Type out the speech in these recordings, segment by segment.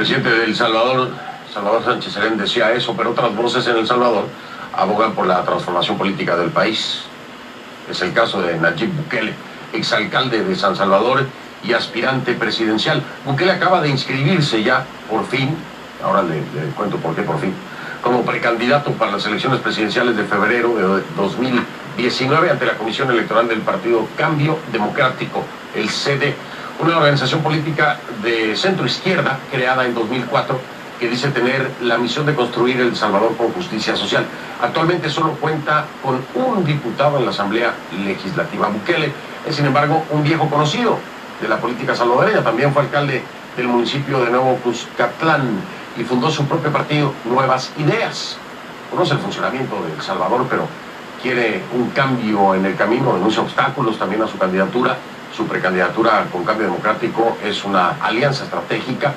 presidente de El Salvador, Salvador Sánchez Serén, decía eso, pero otras voces en El Salvador abogan por la transformación política del país. Es el caso de Nayib Bukele, exalcalde de San Salvador y aspirante presidencial. Bukele acaba de inscribirse ya, por fin, ahora le cuento por qué por fin, como precandidato para las elecciones presidenciales de febrero de 2019 ante la Comisión Electoral del Partido Cambio Democrático, el CD, una organización política de centro-izquierda creada en 2004 que dice tener la misión de construir El Salvador con justicia social. Actualmente solo cuenta con un diputado en la Asamblea Legislativa. Bukele es, sin embargo, un viejo conocido de la política salvadoreña. También fue alcalde del municipio de Nuevo Cuscatlán y fundó su propio partido, Nuevas Ideas. Conoce el funcionamiento de El Salvador, pero quiere un cambio en el camino, denuncia obstáculos también a su candidatura. Su precandidatura con Cambio Democrático es una alianza estratégica,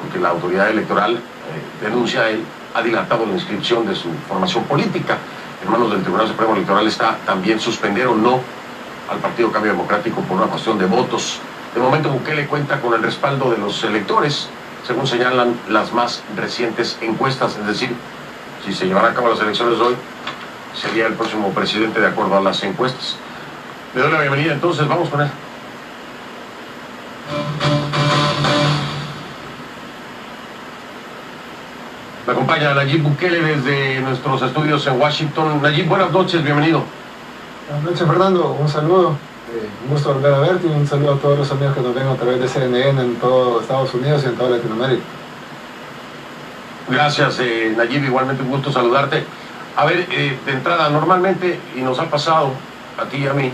porque la autoridad electoral, denuncia él, ha dilatado la inscripción de su formación política. En manos del Tribunal Supremo Electoral está también suspender o no al Partido Cambio Democrático por una cuestión de votos. De momento Bukele cuenta con el respaldo de los electores, según señalan las más recientes encuestas, es decir, si se llevaran a cabo las elecciones hoy, sería el próximo presidente de acuerdo a las encuestas. Le doy la bienvenida, entonces vamos con él. Me acompaña Nayib Bukele desde nuestros estudios en Washington. Nayib, buenas noches, bienvenido. Buenas noches, Fernando, un saludo. Un gusto volver a verte y un saludo a todos los amigos que nos ven a través de CNN en todo Estados Unidos y en toda Latinoamérica. Gracias, Nayib, igualmente un gusto saludarte. A ver, de entrada, normalmente, y nos ha pasado a ti y a mí,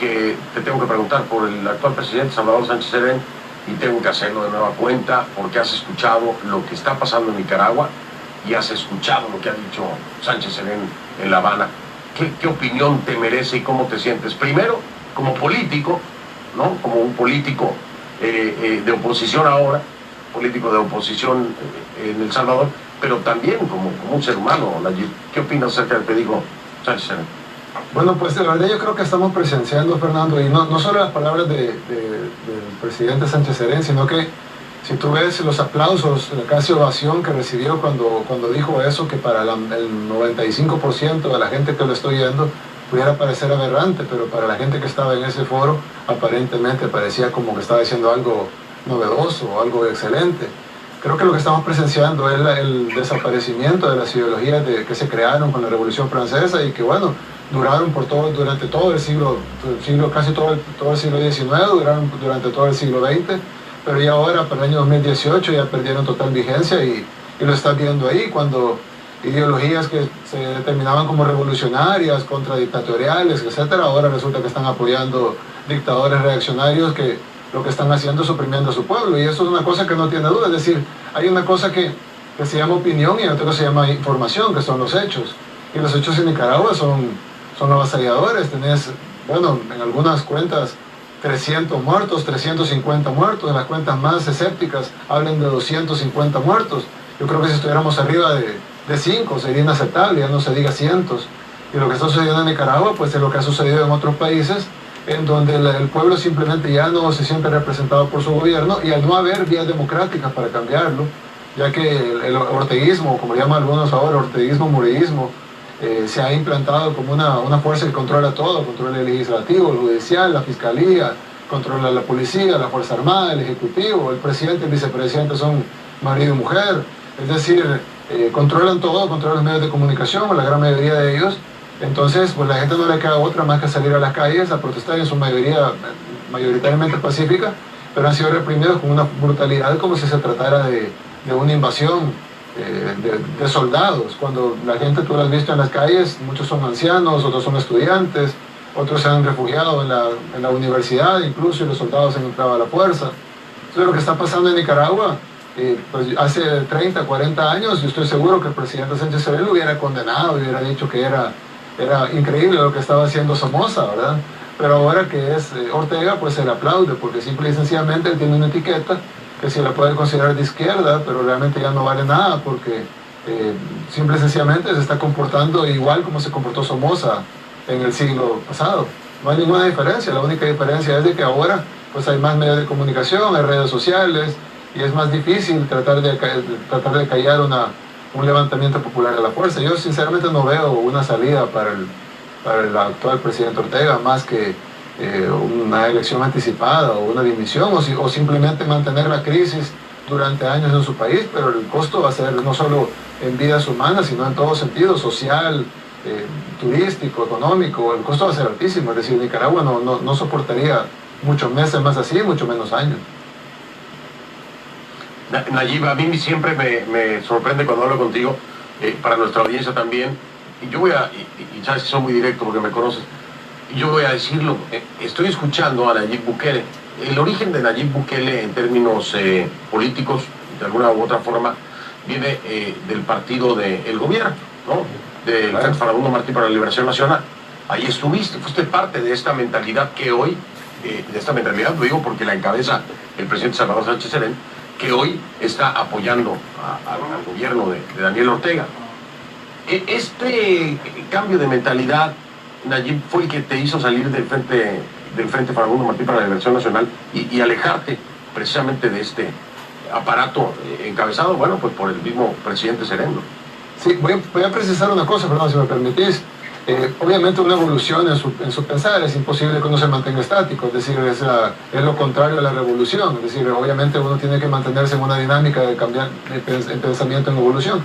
que te tengo que preguntar por el actual presidente Salvador Sánchez Serén, y tengo que hacerlo de nueva cuenta porque has escuchado lo que está pasando en Nicaragua y has escuchado lo que ha dicho Sánchez Serén en La Habana. ¿Qué opinión te merece y cómo te sientes? Primero, como político, ¿no? Como un político de oposición ahora, político de oposición en El Salvador, pero también como un ser humano, Nayib. ¿Qué opinas acerca de lo que dijo Sánchez Serén? Bueno, pues la verdad yo creo que estamos presenciando, Fernando, y no solo las palabras del presidente Sánchez Serén, sino que si tú ves los aplausos, la casi ovación que recibió cuando dijo eso, que para el 95% de la gente que lo está oyendo pudiera parecer aberrante, pero para la gente que estaba en ese foro aparentemente parecía como que estaba diciendo algo novedoso, algo excelente. Creo que lo que estamos presenciando es el desaparecimiento de las ideologías que se crearon con la Revolución Francesa y que, bueno, duraron durante todo el siglo, casi todo el siglo XIX, duraron durante todo el siglo XX, pero ya ahora, para el año 2018, ya perdieron total vigencia y lo estás viendo ahí, cuando ideologías que se determinaban como revolucionarias, contradictatoriales, etcétera, ahora resulta que están apoyando dictadores reaccionarios que lo que están haciendo es suprimiendo a su pueblo, y eso es una cosa que no tiene duda. Es decir, hay una cosa que se llama opinión y otra cosa se llama información, que son los hechos, y los hechos en Nicaragua son avasalladores. Tenés, bueno, en algunas cuentas 300 muertos, 350 muertos, en las cuentas más escépticas hablan de 250 muertos. Yo creo que si estuviéramos arriba de 5 sería inaceptable, ya no se diga cientos. Y lo que está sucediendo en Nicaragua pues es lo que ha sucedido en otros países, en donde el pueblo simplemente ya no se siente representado por su gobierno, y al no haber vías democráticas para cambiarlo, ya que el orteguismo, como llaman algunos ahora, orteguismo, mureísmo, se ha implantado como una fuerza que controla todo, controla el legislativo, el judicial, la fiscalía, controla la policía, la Fuerza Armada, el ejecutivo, el presidente y el vicepresidente son marido y mujer, es decir, controlan todo, controlan los medios de comunicación, o la gran mayoría de ellos. Entonces, pues la gente no le queda otra más que salir a las calles a protestar, en su mayoría mayoritariamente pacífica, pero han sido reprimidos con una brutalidad como si se tratara de una invasión de soldados, cuando la gente, tú la has visto en las calles, muchos son ancianos, otros son estudiantes, otros se han refugiado en la universidad incluso, y los soldados han entrado a la fuerza. Entonces lo que está pasando en Nicaragua, pues hace 30, 40 años, yo estoy seguro que el presidente Sánchez Serén lo hubiera condenado, hubiera dicho que era increíble lo que estaba haciendo Somoza, ¿verdad? Pero ahora que es Ortega, pues se le aplaude, porque simple y sencillamente él tiene una etiqueta que se la puede considerar de izquierda, pero realmente ya no vale nada, porque simple y sencillamente se está comportando igual como se comportó Somoza en el siglo pasado. No hay ninguna diferencia, la única diferencia es de que ahora pues hay más medios de comunicación, hay redes sociales, y es más difícil tratar de callar un levantamiento popular a la fuerza. Yo sinceramente no veo una salida para el actual presidente Ortega más que una elección anticipada o una dimisión o simplemente mantener la crisis durante años en su país, pero el costo va a ser no solo en vidas humanas, sino en todo sentido, social, turístico, económico. El costo va a ser altísimo, es decir, Nicaragua no soportaría muchos meses más así, mucho menos años. Nayib, a mí siempre me sorprende cuando hablo contigo, para nuestra audiencia también, y yo voy a, y sabes que soy muy directo porque me conoces, yo voy a decirlo, estoy escuchando a Nayib Bukele. El origen de Nayib Bukele en términos políticos, de alguna u otra forma, viene del partido del gobierno, ¿no? Del Frente Farabundo Martí para la Liberación Nacional. Ahí estuviste, fuiste parte de esta mentalidad que hoy, de esta mentalidad, lo digo porque la encabeza el presidente Salvador Sánchez Serén, que hoy está apoyando al gobierno de Daniel Ortega. Este cambio de mentalidad, Nayib, fue el que te hizo salir del Frente Farabundo Martí para la Liberación Nacional y alejarte precisamente de este aparato encabezado, bueno, pues por el mismo presidente Serén, ¿no? Sí, voy a precisar una cosa, perdón, si me permitís. Obviamente una evolución en su pensar es imposible que uno se mantenga estático, es decir, es lo contrario a la revolución, es decir, obviamente uno tiene que mantenerse en una dinámica de cambiar el pensamiento en evolución.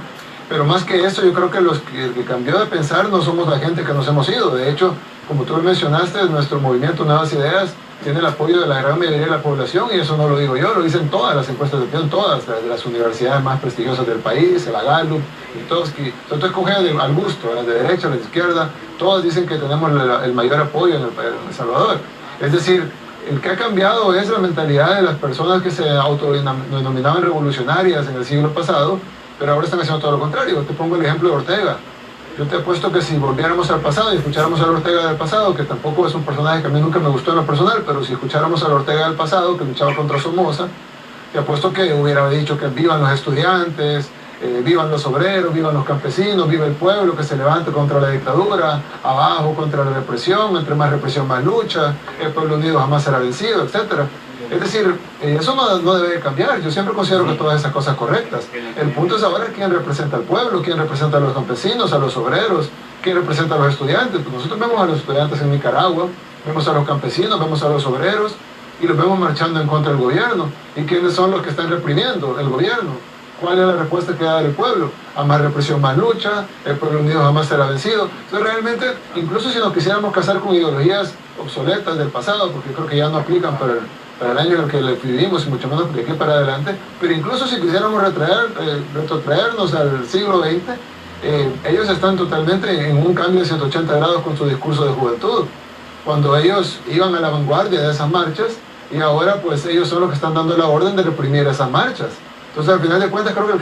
Pero más que eso, yo creo que los que cambió de pensar no somos la gente que nos hemos ido. De hecho, como tú mencionaste, nuestro movimiento Nuevas Ideas tiene el apoyo de la gran mayoría de la población, y eso no lo digo yo, lo dicen todas las encuestas de opinión, todas de las universidades más prestigiosas del país, la Gallup, y todos, que tú escoges al gusto, las de derecha, las de izquierda, todas dicen que tenemos el mayor apoyo en El Salvador. Es decir, el que ha cambiado es la mentalidad de las personas que se autodenominaban revolucionarias en el siglo pasado, pero ahora están haciendo todo lo contrario. Te pongo el ejemplo de Ortega. Yo te apuesto que si volviéramos al pasado y escucháramos a Ortega del pasado, que tampoco es un personaje que a mí nunca me gustó en lo personal, pero si escucháramos a Ortega del pasado, que luchaba contra Somoza, te apuesto que hubiera dicho que vivan los estudiantes, vivan los obreros, vivan los campesinos, viva el pueblo que se levante contra la dictadura, abajo contra la represión, entre más represión más lucha, el pueblo unido jamás será vencido, etc. Es decir, eso no debe cambiar. Yo siempre considero que todas esas cosas correctas. El punto es ahora quién representa al pueblo, quién representa a los campesinos, a los obreros, quién representa a los estudiantes. Pues nosotros vemos a los estudiantes en Nicaragua, vemos a los campesinos, vemos a los obreros y los vemos marchando en contra del gobierno. ¿Y quiénes son los que están reprimiendo? El gobierno. ¿Cuál es la respuesta que da el pueblo? A más represión, más lucha, el pueblo unido jamás será vencido. Entonces realmente, incluso si nos quisiéramos casar con ideologías obsoletas del pasado, porque creo que ya no aplican para el año en el que vivimos y mucho menos de aquí para adelante, pero incluso si quisiéramos retrotraernos al siglo XX, ellos están totalmente en un cambio de 180 grados con su discurso de juventud, cuando ellos iban a la vanguardia de esas marchas y ahora pues ellos son los que están dando la orden de reprimir esas marchas. Entonces al final de cuentas creo que el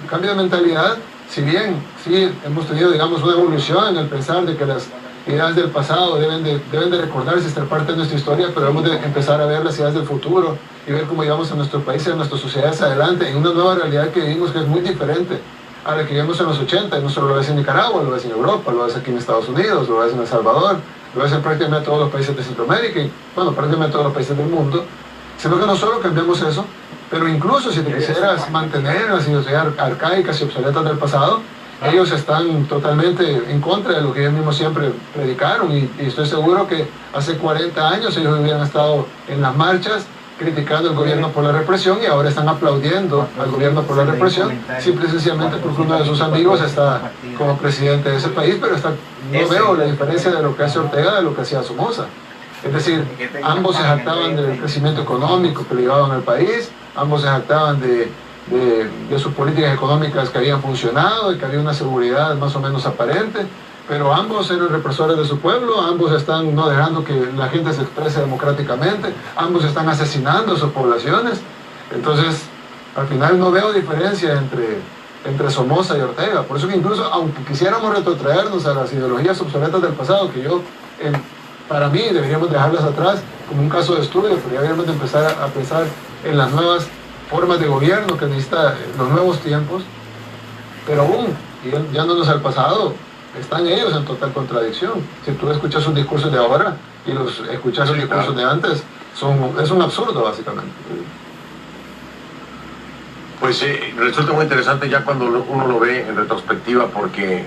cambio de mentalidad, si bien sí hemos tenido digamos una evolución en el pensar de que las ideas del pasado deben de recordarse, ser parte de nuestra historia, pero debemos de empezar a ver las ideas del futuro y ver cómo llevamos a nuestro país y a nuestras sociedades adelante en una nueva realidad que vivimos que es muy diferente a la que vivimos en los 80, y no solo lo ves en Nicaragua, lo ves en Europa, lo ves aquí en Estados Unidos, lo ves en El Salvador, lo ves en prácticamente todos los países de Centroamérica y bueno, prácticamente todos los países del mundo, sino que no solo cambiamos eso, pero incluso si te quisieras mantener las ideologías arcaicas y obsoletas del pasado, ellos están totalmente en contra de lo que ellos mismos siempre predicaron y estoy seguro que hace 40 años ellos hubieran estado en las marchas criticando al gobierno por la represión y ahora están aplaudiendo al gobierno por la represión simple y sencillamente porque uno de sus amigos está como presidente de ese país, pero no veo la diferencia de lo que hace Ortega de lo que hacía Somoza. Es decir, ambos se jactaban del crecimiento económico que le llevaban al país, ambos se jactaban de sus políticas económicas que habían funcionado y que había una seguridad más o menos aparente, pero ambos eran represores de su pueblo, ambos están no dejando que la gente se exprese democráticamente, ambos están asesinando a sus poblaciones. Entonces, al final no veo diferencia entre Somoza y Ortega. Por eso que incluso, aunque quisiéramos retrotraernos a las ideologías obsoletas del pasado, que para mí deberíamos dejarlas atrás como un caso de estudio, pero ya deberíamos de empezar a pensar en las nuevas formas de gobierno que necesita los nuevos tiempos, pero aún, yéndonos al pasado, están ellos en total contradicción. Si tú escuchas sus discursos de ahora y los escuchas sus discursos de antes, es un absurdo básicamente. Pues resulta muy interesante ya cuando uno lo ve en retrospectiva, porque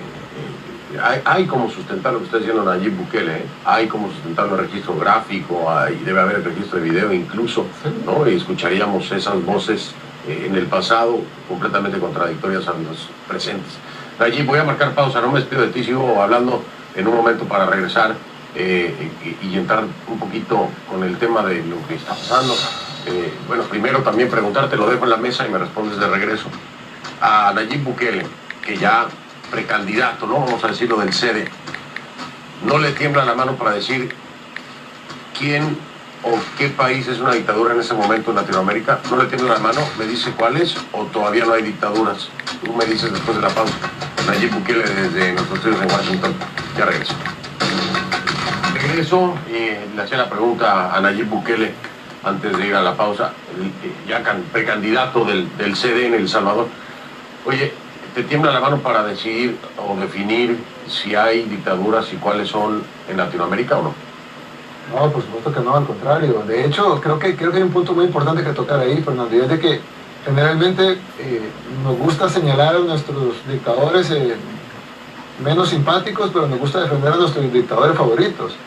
hay como sustentar lo que está diciendo Nayib Bukele, hay como sustentarlo el registro gráfico, debe haber el registro de video incluso, ¿no? Y escucharíamos esas voces en el pasado completamente contradictorias a los presentes. Nayib, voy a marcar pausa, no me despido de ti, sigo hablando en un momento para regresar y entrar un poquito con el tema de lo que está pasando. Bueno, primero también preguntarte, lo dejo en la mesa y me respondes de regreso. A Nayib Bukele, que ya precandidato, ¿no? Vamos a decirlo, del CD, ¿no le tiembla la mano para decir quién o qué país es una dictadura en ese momento en Latinoamérica? ¿No le tiembla la mano? ¿Me dice cuál es o todavía no hay dictaduras? Tú me dices después de la pausa. Nayib Bukele desde nuestros estudios en Washington. Ya regreso. Regreso y le hacía la pregunta a Nayib Bukele antes de ir a la pausa, ya precandidato del CD en El Salvador. Oye, ¿te tiembla la mano para decidir o definir si hay dictaduras y cuáles son en Latinoamérica o no? No, por supuesto que no, al contrario. De hecho, creo que hay un punto muy importante que tocar ahí, Fernando, y es de que generalmente nos gusta señalar a nuestros dictadores menos simpáticos, pero nos gusta defender a nuestros dictadores favoritos.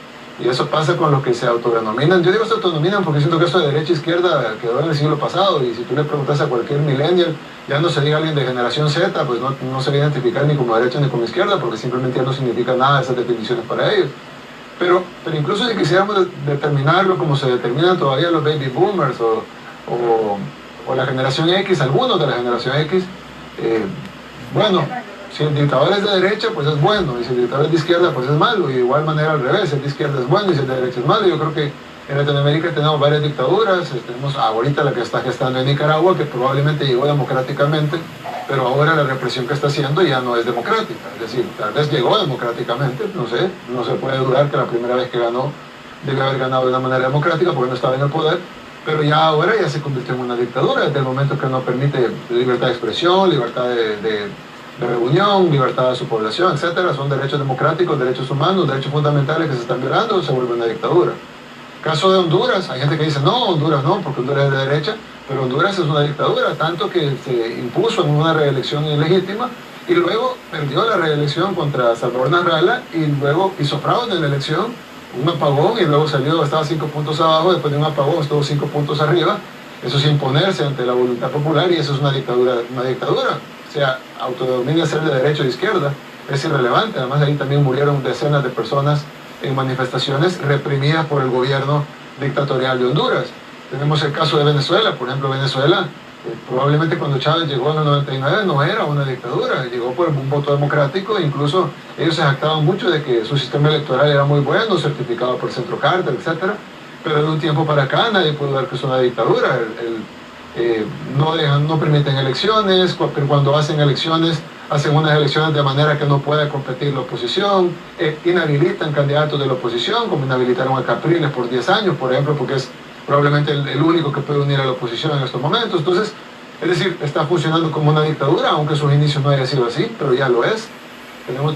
Y eso pasa con los que se autodenominan. Yo digo se autodenominan porque siento que esto de derecha e izquierda quedó en el siglo pasado, y si tú le preguntas a cualquier millennial, ya no se diga alguien de generación Z, pues no se va a identificar ni como derecha ni como izquierda, porque simplemente ya no significa nada esas definiciones para ellos. Pero incluso si quisiéramos determinarlo como se determinan todavía los baby boomers o la generación X, algunos de la generación X, bueno, si el dictador es de derecha, pues es bueno, y si el dictador es de izquierda, pues es malo, y de igual manera al revés, si el de izquierda es bueno y si el de derecha es malo. Yo creo que en Latinoamérica tenemos varias dictaduras, tenemos ahorita la que está gestando en Nicaragua, que probablemente llegó democráticamente, pero ahora la represión que está haciendo ya no es democrática, es decir, tal vez llegó democráticamente, no sé, no se puede dudar que la primera vez que ganó debe haber ganado de una manera democrática porque no estaba en el poder, pero ya ahora ya se convirtió en una dictadura, desde el momento que no permite libertad de expresión, libertad de reunión, libertad de su población, etcétera. Son derechos democráticos, derechos humanos, derechos fundamentales que se están violando, se vuelve una dictadura. Caso de Honduras, hay gente que dice no, Honduras no, porque Honduras es de derecha, pero Honduras es una dictadura, tanto que se impuso en una reelección ilegítima y luego perdió la reelección contra Salvador Narrala y luego hizo fraude en la elección, un apagón, y luego salió, estaba 5 puntos abajo, después de un apagón estuvo 5 puntos arriba. Eso es imponerse ante la voluntad popular, y eso es una dictadura. O sea, autodenomina ser de derecha o de izquierda, es irrelevante. Además, ahí también murieron decenas de personas en manifestaciones reprimidas por el gobierno dictatorial de Honduras. Tenemos el caso de Venezuela. Por ejemplo, Venezuela, probablemente cuando Chávez llegó en el 99 no era una dictadura, llegó por un voto democrático, e incluso ellos se jactaban mucho de que su sistema electoral era muy bueno, certificado por Centro Carter, etc. Pero de un tiempo para acá nadie puede ver que es una dictadura. No permiten elecciones, pero cuando hacen elecciones, hacen unas elecciones de manera que no pueda competir la oposición, inhabilitan candidatos de la oposición, como inhabilitaron a Capriles por 10 años, por ejemplo, porque es probablemente el único que puede unir a la oposición en estos momentos. Entonces, es decir, está funcionando como una dictadura, aunque sus inicios no haya sido así, pero ya lo es.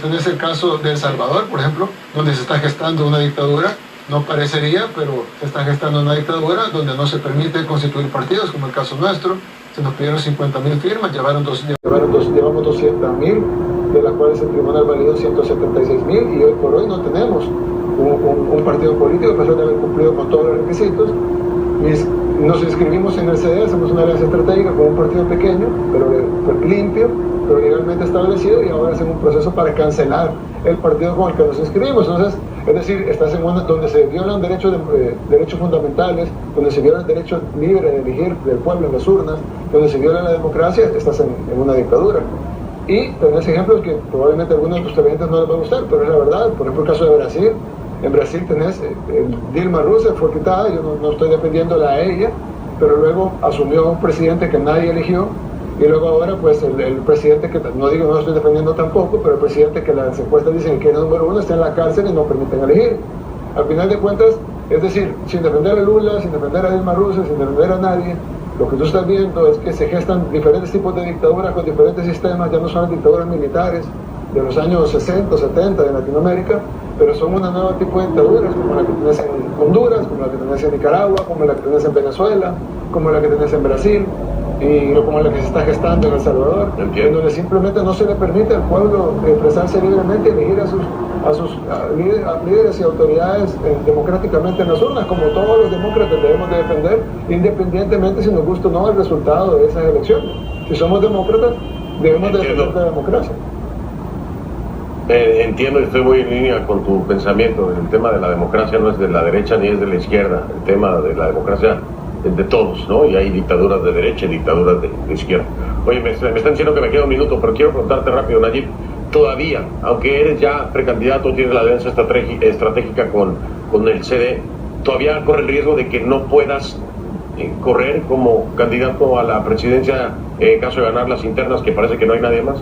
Tenés el caso de El Salvador, por ejemplo, donde se está gestando una dictadura. No parecería, pero se está gestando una dictadura donde no se permite constituir partidos, como el caso nuestro. Se nos pidieron 50.000 firmas, llevamos 200.000, de las cuales el tribunal validó 176.000, y hoy por hoy no tenemos un partido político, a pesar de haber cumplido con todos los requisitos. Nos inscribimos en el CD, hacemos una alianza estratégica con un partido pequeño, pero limpio, pero legalmente establecido, y ahora hacen un proceso para cancelar el partido con el que nos inscribimos. Entonces, es decir, estás en una donde se violan derechos fundamentales, donde se viola el derecho libre de elegir del pueblo en las urnas, donde se viola la democracia, estás en una dictadura. Y tenés ejemplos que probablemente a algunos de tus televidentes no les va a gustar, pero es la verdad. Por ejemplo, el caso de Brasil. En Brasil tenés, Dilma Rousseff fue quitada, yo no estoy defendiéndola a ella, pero luego asumió un presidente que nadie eligió, y luego ahora pues el presidente que, no lo estoy defendiendo tampoco, pero el presidente que las encuestas dicen que es número 1 está en la cárcel y no permiten elegir. Al final de cuentas, es decir, sin defender a Lula, sin defender a Dilma Rousseff, sin defender a nadie, lo que tú estás viendo es que se gestan diferentes tipos de dictaduras con diferentes sistemas. Ya no son las dictaduras militares de los años 60 o 70 de Latinoamérica, pero son un nuevo tipo de dictaduras, como la que tenés en Honduras, como la que tenés en Nicaragua, como la que tenés en Venezuela, como la que tenés en Brasil, y como la que se está gestando en El Salvador, en donde simplemente no se le permite al pueblo expresarse libremente y elegir a sus líderes y autoridades democráticamente en las urnas, como todos los demócratas debemos de defender, independientemente si nos gusta o no el resultado de esas elecciones. Si somos demócratas, debemos de defender la democracia. Entiendo y estoy muy en línea con tu pensamiento. El tema de la democracia no es de la derecha ni es de la izquierda. El tema de la democracia es de todos, ¿no? Y hay dictaduras de derecha y dictaduras de izquierda. Oye, me están diciendo que me queda un minuto, pero quiero preguntarte rápido, Nayib. Todavía, aunque eres ya precandidato, tienes la alianza estratégica con el CD, todavía corre el riesgo de que no puedas correr como candidato a la presidencia en caso de ganar las internas, que parece que no hay nadie más.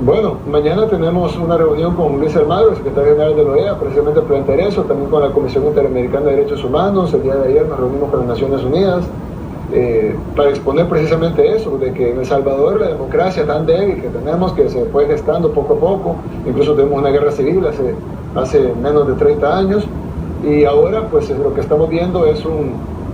Bueno, mañana tenemos una reunión con Luis Almagro, el secretario general de la OEA, precisamente para plantear eso, también con la Comisión Interamericana de Derechos Humanos. El día de ayer nos reunimos con las Naciones Unidas para exponer precisamente eso, de que en El Salvador la democracia tan débil que tenemos, que se fue gestando poco a poco, incluso tuvimos una guerra civil hace menos de 30 años, y ahora pues lo que estamos viendo es un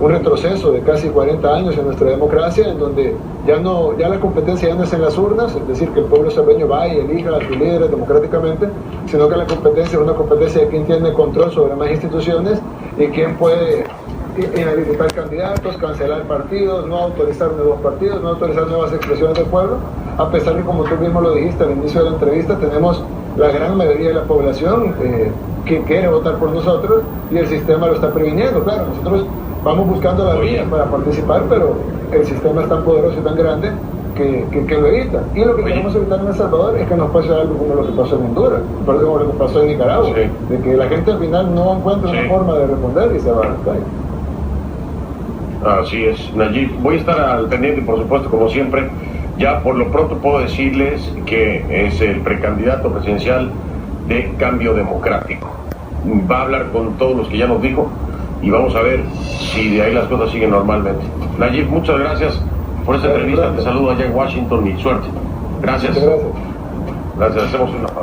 retroceso de casi 40 años en nuestra democracia, en donde ya la competencia ya no es en las urnas, es decir, que el pueblo salvadoreño va y elija a sus líderes democráticamente, sino que la competencia es una competencia de quién tiene control sobre más instituciones y quién puede inhabilitar candidatos, cancelar partidos, no autorizar nuevos partidos, no autorizar nuevas expresiones del pueblo, a pesar de, como tú mismo lo dijiste al inicio de la entrevista, tenemos la gran mayoría de la población que quiere votar por nosotros y el sistema lo está previniendo. Claro, nosotros vamos buscando la vía para participar, pero el sistema es tan poderoso y tan grande que lo evita. Y lo que queremos evitar en El Salvador es que nos pase algo como lo que pasó en Honduras, como lo que pasó en Nicaragua, de que la gente al final no encuentra una forma de responder y se va a la calle. Así es, Nayib. Voy a estar al pendiente, por supuesto, como siempre. Ya por lo pronto puedo decirles que es el precandidato presidencial de Cambio Democrático. Va a hablar con todos los que ya nos dijo y vamos a ver si de ahí las cosas siguen normalmente. Nayib, muchas gracias por esta entrevista. Te saludo allá en Washington y suerte. Gracias. Muchas gracias. Gracias, hacemos una pausa.